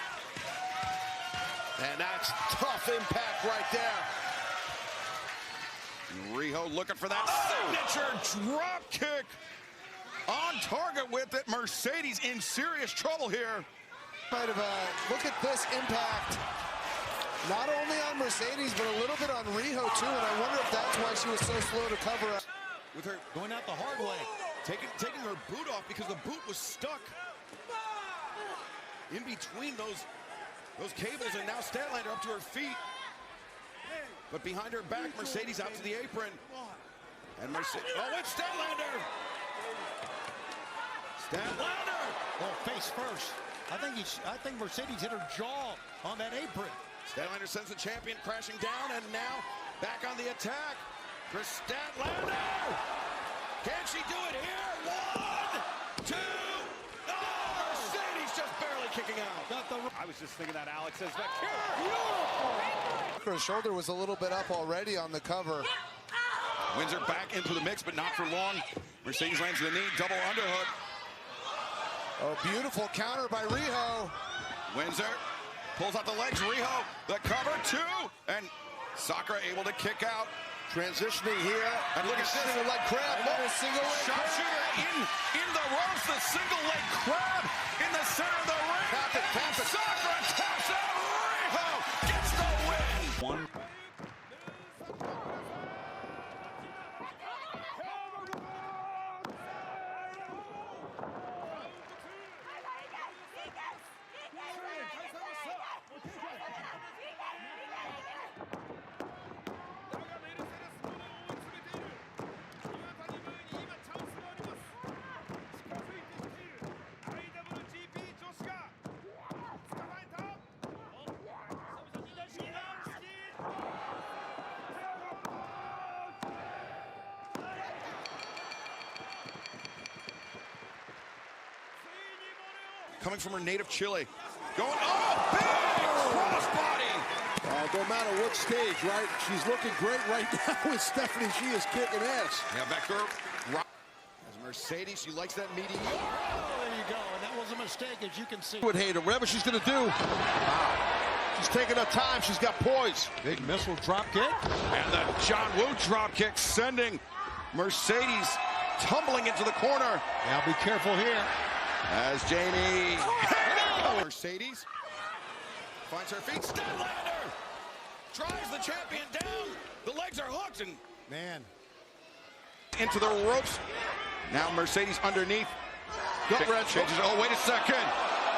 And that's tough impact right there. And Riho looking for that signature drop kick. On target with it. Mercedes in serious trouble here. Might have look at this impact. Not only on Mercedes, but a little bit on Riho too. And I wonder if that's why she was so slow to cover up. With her going out the hard way, taking her boot off because the boot was stuck in between those cables, and now Statlander up to her feet. But behind her back, Mercedes out to the apron. And Mercedes, oh, it's Statlander! Statlander! Oh, face first. I think Mercedes hit her jaw on that apron. Statlander sends the champion crashing down, and now back on the attack for Statlander! Can she do it here? 1, 2, Mercedes just barely kicking out. I was just thinking that Alex says back here. Her shoulder was a little bit up already on the cover. Windsor back into the mix, but not for long. Mercedes lands the knee, double underhook. Oh, beautiful counter by Riho. Windsor pulls out the legs. Riho, the cover, 2, and Sakura able to kick out. Transitioning here. And look at this. Single leg crab. Another single leg Sharpshooter in the ropes. The single leg crab in the center of the ring. Tap it. Sakura taps out. Riho gets the win. One. Coming from her native Chile. Going, big crossbody. No matter what stage, right? She's looking great right now with Stephanie. She is kicking ass. Yeah, back there. As Mercedes, she likes that meaty. Oh, there you go. And that was a mistake, as you can see. Would hate her, whatever she's going to do. Wow. She's taking her time. She's got poise. Big missile drop kick. And the John Woo drop kick sending Mercedes tumbling into the corner. Now be careful here. As Jamie Mercedes finds her feet. Statlander drives the champion down. The legs are hooked and into the ropes. Now Mercedes underneath. Gut wrench. Changes. Oh, wait a second.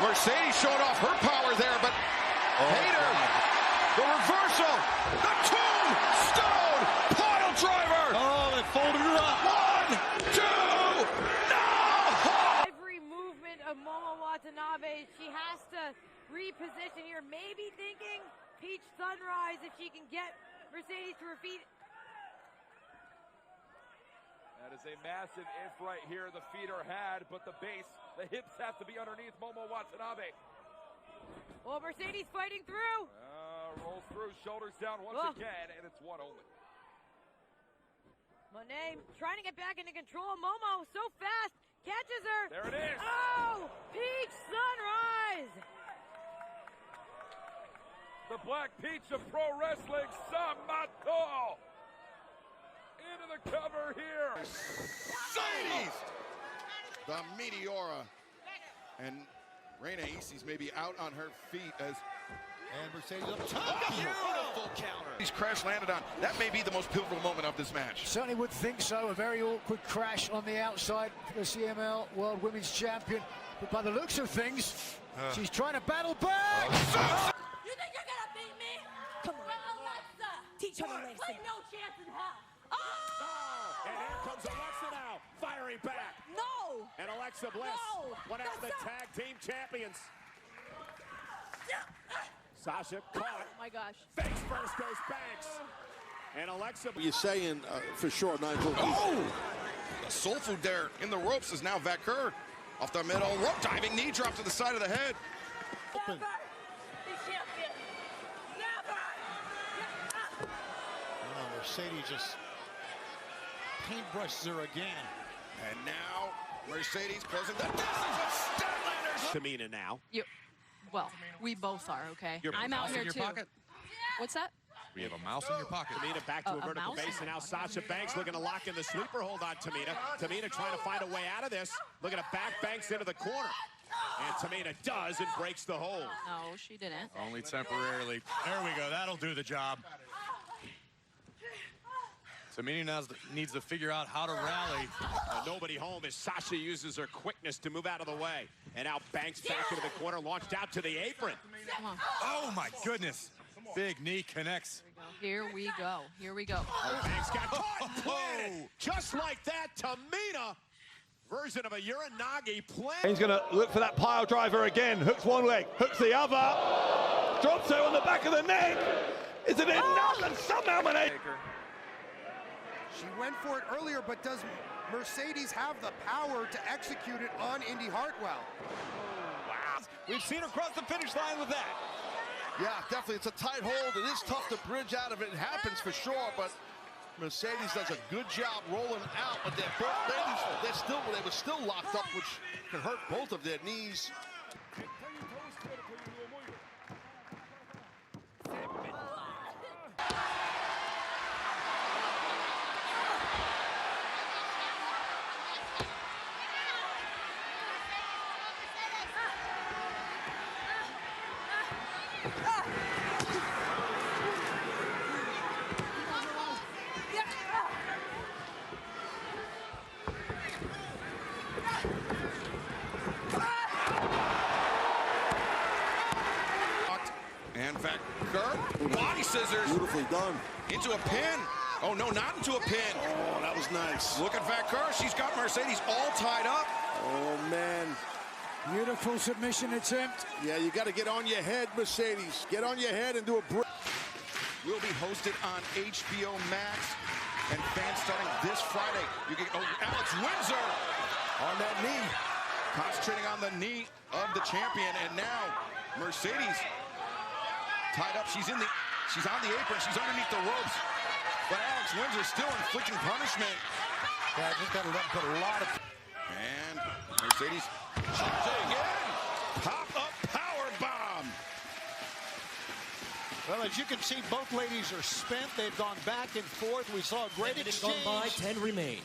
Mercedes showed off her power there, but Hater, the reversal, the tombstone pile driver. Oh, they folded her up. 1, 2, no! Every movement of Momo Watanabe, she has to reposition here. Maybe thinking Peach Sunrise if she can get Mercedes to her feet. That is a massive if right here. The feet are had, but the base, the hips have to be underneath Momo Watanabe. Well, Mercedes fighting through. Rolls through, shoulders down once again, and it's one only. Mone trying to get back into control. Momo so fast, catches her. There it is. Oh, Peach Sunrise. The Black Peach of pro wrestling, Samato. Into the cover here. Mercedes, the Meteora, and Reina Isis may be out on her feet as Mercedes up top. Beautiful counter. He's crash landed on. That may be the most pivotal moment of this match. Certainly would think so. A very awkward crash on the outside for the CML World Women's Champion. But by the looks of things, she's trying to battle back. You think you're gonna beat me? Come on. Well, Alexa, teach her a lesson. Play no chance in hell. And here comes Alexa now, firing back. No. And Alexa Bliss, one out of the tag team champions. Sasha caught. Oh my gosh. Face first goes Banks. And Alexa. You're saying for sure, Nigel. Oh! The soul food there in the ropes is now Vacker off the middle. Rope diving, knee drop to the side of the head. Never be champion. Never. Oh, Mercedes just paintbrushes her again. And now Mercedes closing the distance with Statlander. Tamina now. Well, we both are, okay? You have a I'm out mouse here in your too. pocket? What's that? We have a mouse in your pocket. Tamina back to a vertical mouse? base, and now Sasha Banks looking to lock in the sleeper hold on Tamina. Tamina trying to find a way out of this. Looking to back Banks into the corner. And Tamina does and breaks the hold. No, she didn't. Only temporarily. There we go. That'll do the job. Tamina now needs to figure out how to rally. Nobody home as Sasha uses her quickness to move out of the way. And now Banks back into the corner, launched out to the apron. Come on. Oh, my goodness. Big knee connects. Here we go. Here we go. Banks got caught and planted. Just like that, Tamina, version of a Uranagi plant. He's going to look for that pile driver again. Hooks one leg, hooks the other. Drops her on the back of the neck. Is it enough? And somehow Mone. She went for it earlier, but does Mercedes have the power to execute it on Indy Hartwell? Wow. We've seen her cross the finish line with that. Yeah, definitely. It's a tight hold. It is tough to bridge out of it. It happens for sure, but Mercedes does a good job rolling out. But they're both ladies, they were still locked up, which could hurt both of their knees. And Vacker, body scissors. Beautifully done. Into a pin. Oh, no, not into a pin. Oh, that was nice. Look at Vacker. She's got Mercedes all tied up. Oh, man. Beautiful submission attempt. Yeah, you got to get on your head, Mercedes. Get on your head and do a break. Will be hosted on HBO Max. And fans starting this Friday. You can, Alex Windsor on that knee. Concentrating on the knee of the champion. And now Mercedes tied up. She's on the apron. She's underneath the ropes. But Alex Windsor still inflicting punishment. Yeah, I just got to let him put a lot of And Mercedes charging in. Pop-up power bomb. Well, as you can see, both ladies are spent. They've gone back and forth. We saw a great exchange. Gone by, 10 remain.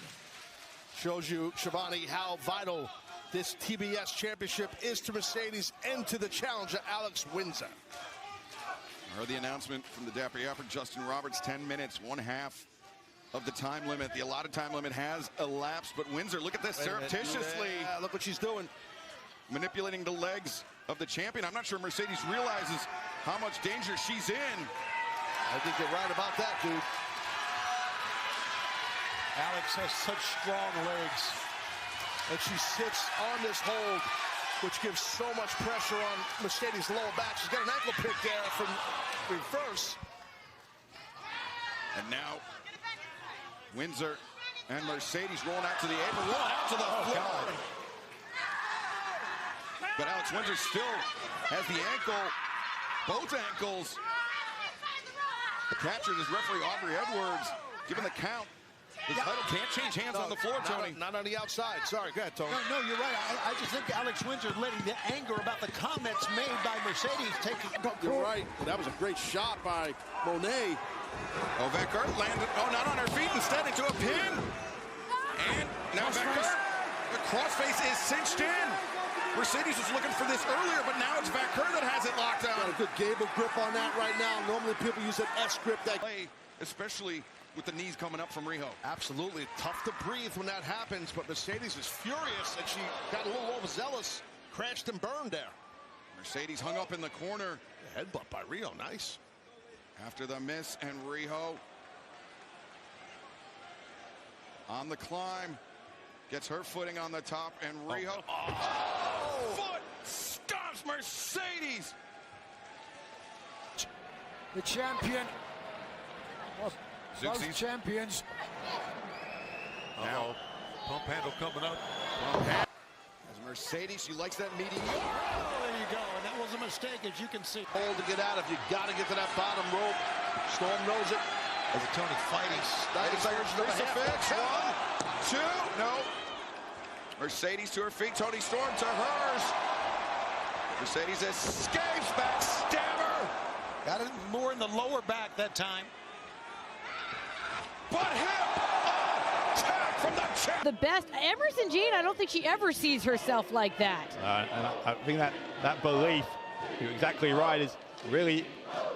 Shows you, Shivani, how vital this TBS championship is to Mercedes and to the challenger, Alex Windsor. I heard the announcement from the Dapper Yapper, Justin Roberts, 10 minutes, 1/2 of the time limit. The allotted time limit has elapsed, but Windsor, look at this, surreptitiously. Yeah, look what she's doing. Manipulating the legs of the champion. I'm not sure Mercedes realizes how much danger she's in. I think you're right about that, dude. Alex has such strong legs. And she sits on this hold, which gives so much pressure on Mercedes' lower back. She's got an ankle pick there from reverse. And now, Windsor and Mercedes rolling out to the apron, rolling out to the floor. But Alex Windsor still has the ankle, both ankles. Captured as referee Aubrey Edwards, given the count. The title can't change hands on the floor, Tony. Not on the outside. Sorry, go ahead, Tony. No, you're right. I just think Alex Windsor letting the anger about the comments made by Mercedes taking. You're right. That was a great shot by Mone. Oh, Vecker landed, not on her feet, instead into a pin. And now Vecker, the crossface is cinched in. Mercedes was looking for this earlier, but now it's Vecker that has it locked down. Got a good Gable grip on that right now. Normally people use an S grip. That play, especially with the knees coming up from Riho. Absolutely. Tough to breathe when that happens, but Mercedes is furious, and she got a little overzealous, crashed and burned there. Mercedes hung up in the corner. Headbutt by Riho, nice. After the miss, and Riho on the climb, gets her footing on the top, and Riho, foot stomps Mercedes. The champion. Both champions. Now, pump handle coming up. As Mercedes, she likes that meaty. Oh, there you go. And that was a mistake, as you can see. Hold to get out of. You got to get to that bottom rope. Storm knows it. As Tony fighting. Crucifix. 1, 2. No. Mercedes to her feet. Tony Storm to hers. Mercedes escapes. Backstabber. Got it more in the lower back that time. But hip attack from the champ. The best. Emerson Jean, I don't think she ever sees herself like that. And I think that belief, you're exactly right, is really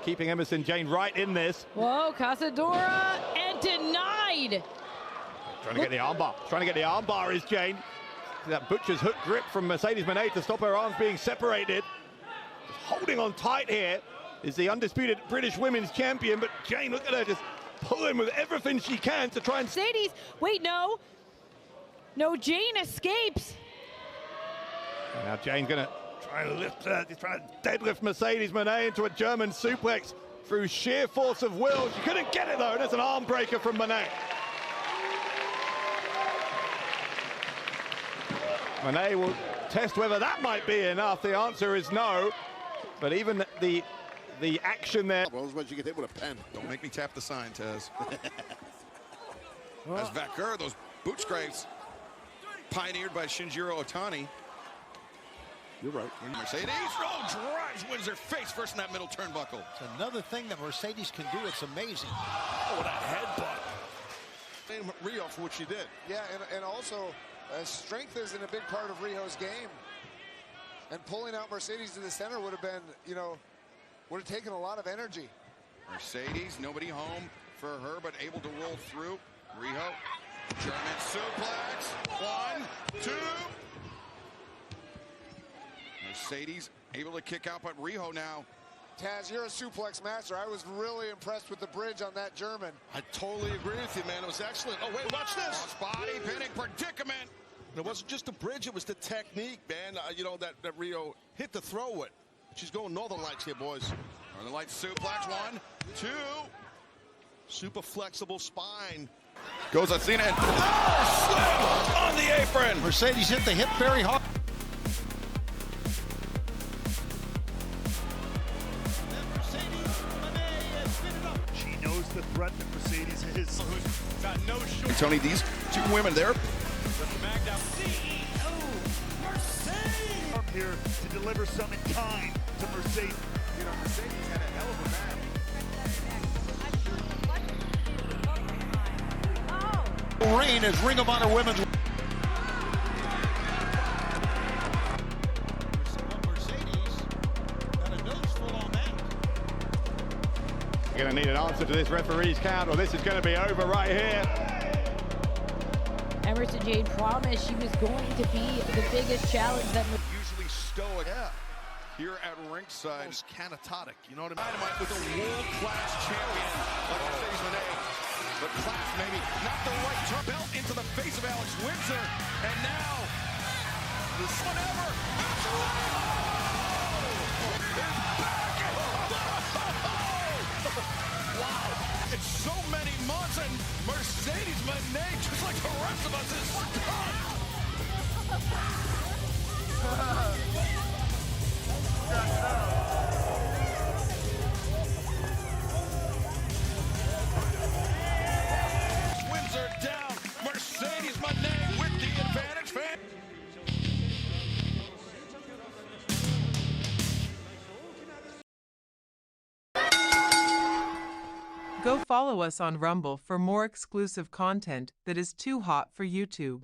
keeping Emerson Jane right in this. Whoa, Casadora, and denied. Trying to get the armbar. Trying to get the armbar is Jane. That butcher's hook grip from Mercedes Mone to stop her arms being separated. Just holding on tight here is the undisputed British Women's Champion, but Jane, look at her just pulling with everything she can to try and... Mercedes, wait, no. No, Jane escapes. And now Jane's going to try and lift her, try to deadlift Mercedes Mone into a German suplex through sheer force of will. She couldn't get it, though, and it's an arm breaker from Mone. Mone will test whether that might be enough. The answer is no. But even the action there. Well, what you get hit with a pen. Don't make me tap the sign, Tez. As Vecker, those boot scrapes pioneered by Shinjiro Otani. You're right. Mercedes drives Windsor face first in that middle turnbuckle. It's another thing that Mercedes can do. It's amazing. Oh, what a headbutt. Riho for what she did. Yeah, and also strength isn't a big part of Riho's game. And pulling out Mercedes to the center would have been, would have taken a lot of energy. Mercedes, nobody home for her, but able to roll through. Riho, German suplex. 1, 2. Mercedes able to kick out, but Riho now. Taz, you're a suplex master. I was really impressed with the bridge on that German. I totally agree with you, man. It was excellent. Oh, wait, watch this. Body pinning predicament. It wasn't just the bridge, it was the technique, man. That Riho hit the throw with. She's going Northern Lights here, boys. Northern Lights suplex. 1, 2. Super flexible spine. Goes Athena and slam on the apron. Mercedes hit the hip very hard. She knows the threat that Mercedes is. Tony, these two women, they're The SmackDown CEO, Mercedes. I'm here to deliver some in time to Mercedes. You know, Mercedes had a hell of a match. Reign as Ring of Honor Women's. You're going to need an answer to this referee's count, or this is going to be over right here. Emerson Jade promised she was going to be the biggest challenge that. Usually stoic. Yeah. Here at ringside, it's canatotic. You know what I mean? Dynamite with a world-class champion like Mercedes Mone. But class maybe not the right turn. Belt into the face of Alex Windsor, and now this one ever. Wow! It's so many months, and Mercedes Mone, just like the rest of us, is done. Windsor down. Mercedes Mone with the advantage. Go follow us on Rumble for more exclusive content that is too hot for YouTube.